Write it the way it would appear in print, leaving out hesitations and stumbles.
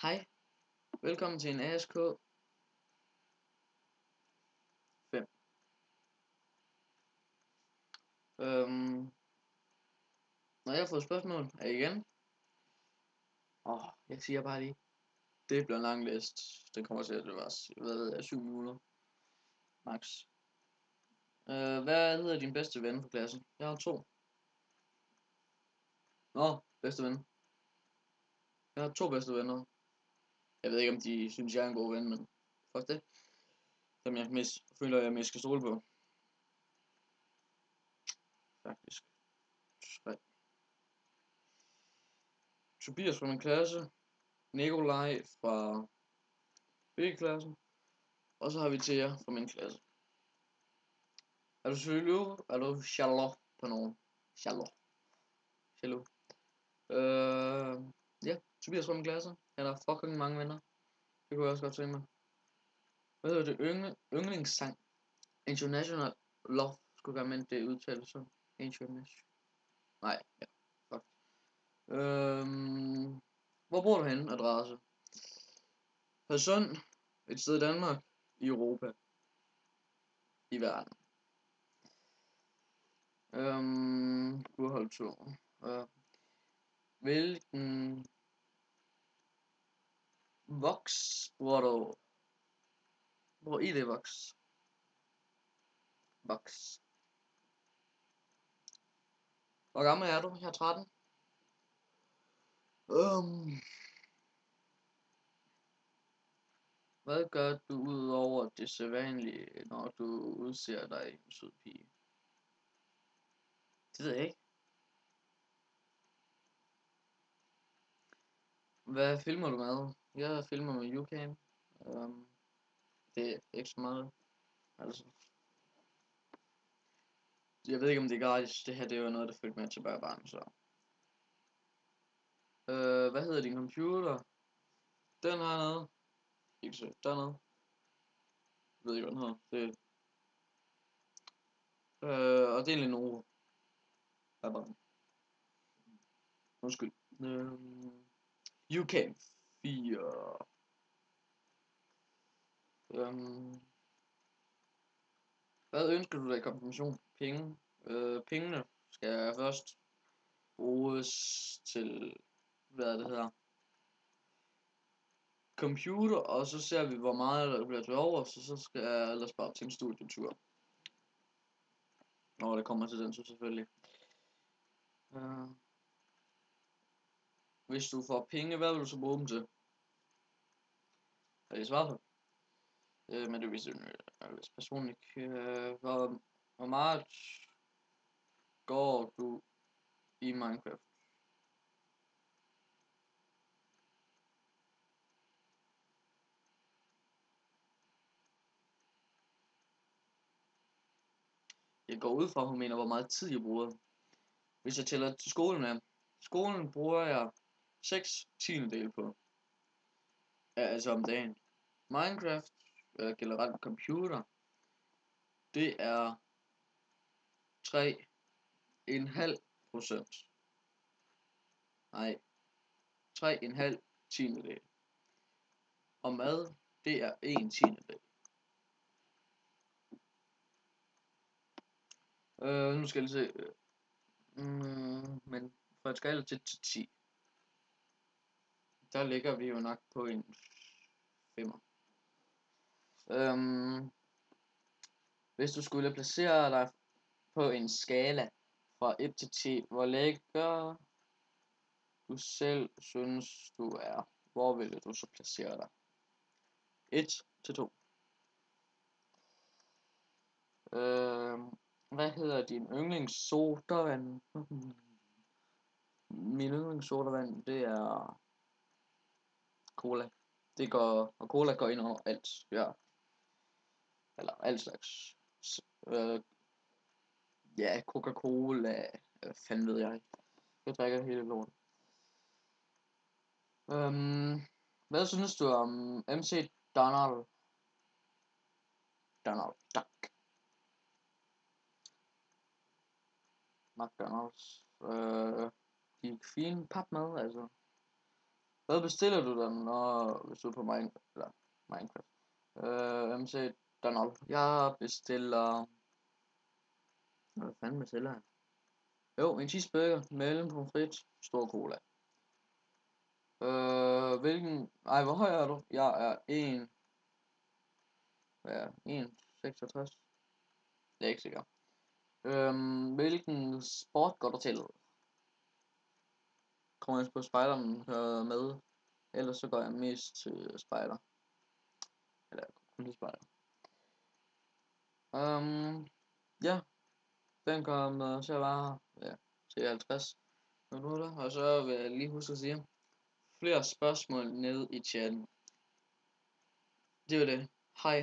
Hej, velkommen til en ASK 5. Når jeg har fået spørgsmål af igen, jeg siger bare lige, det bliver en lang liste. Den kommer til at det var 7 minutter, max. Hvad hedder din bedste ven fra klassen? Jeg har 2. Bedste ven. Jeg har 2 bedste venner. Jeg ved ikke om de synes jeg er en god ven, men fuck det. Dem jeg føler jeg mest skal stole på. Faktisk. 3. Tobias fra min klasse. Nikolaj fra B-klassen. Og så har vi Thea fra min klasse. Er du jaloux? Er du jaloux på nogen? Jaloux. Ja, Tobias fra min klasse. Han har fucking mange venner. Det kunne jeg også godt tænke mig. Hvad hedder det? Yndlingssang. International Love. Skulle være med det udtale sådan. International. Nej, ja. Fuck. Hvor bor du henne? Adresse. Hadsund. Et sted i Danmark. I Europa. I verden. Kurholdtur. Hvilken voks bruger du? Hvor ID voks? Voks. Hvor gammel er du? Jeg er 13. Hvad gør du ud over det sædvanlige, når du udser dig en sød pige? Det ved jeg ikke. Hvad filmer du med? Jeg filmer med YouCam. Det er ikke så meget. Altså. Jeg ved ikke om det er gratis. Det her det er jo noget der følger med til barn, så. Hvad hedder din computer? Den har noget. Ikke så. Dernede. Jeg ved ikke hvad den hedder. Det. Og det er en Lenovo. Undskyld. YouCam 4. Hvad ønsker du dig i konfirmation? Penge. Pengene skal først bruges til, hvad det hedder, computer, og så ser vi, hvor meget der bliver til over, så skal jeg ellers bare til en studietur. Når det kommer til den, så selvfølgelig. Hvis du får penge, hvad vil du så bruge dem til? Er det svaret på? Men det er vist personligt. Hvor meget går du i Minecraft? Jeg går ud fra, hun mener, hvor meget tid jeg bruger. Hvis jeg tæller til skolen med. Skolen bruger jeg 6 tiendedele på. Altså om dagen. Minecraft, generelt computer, det er 3,5%. Nej, 3,5 tiendedel. Og mad, det er 1 tiendedel. Nu skal jeg se. Men fra en skala til 10, der ligger vi jo nok på en 5'er. Hvis du skulle placere dig på en skala fra 1 til 10, hvor lækker du selv synes du er, hvor ville du så placere dig? 1 til 2. Hvad hedder din yndlingssodavand? Min yndlingssodavand, det er cola. Og cola går ind over alt, ja. Eller alt slags. Ja, Coca-Cola, fanden ved jeg. Jeg drikker hele lorten. Hvad synes du om MC Donald? Donald Duck. McDonald's. De er fine papmad, altså. Hvad bestiller du den, hvis du er på Minecraft? MC Donald. Jeg bestiller... Hvad fanden bestiller jeg? Jo, en cheeseburger, mellem pomfrit, stor cola. Ej, hvor høj er du? Jeg er 1... Hvad er 1,66? Det er ikke sikkert. Hvilken sport går du til? Kommer jeg på spejderen med? Ellers så går jeg mest til spejder. Eller kun til spejder. Ja. Den kommer til at være til 50 minutter. Og så vil jeg lige huske at sige flere spørgsmål nede i chatten. Det var det. Hej.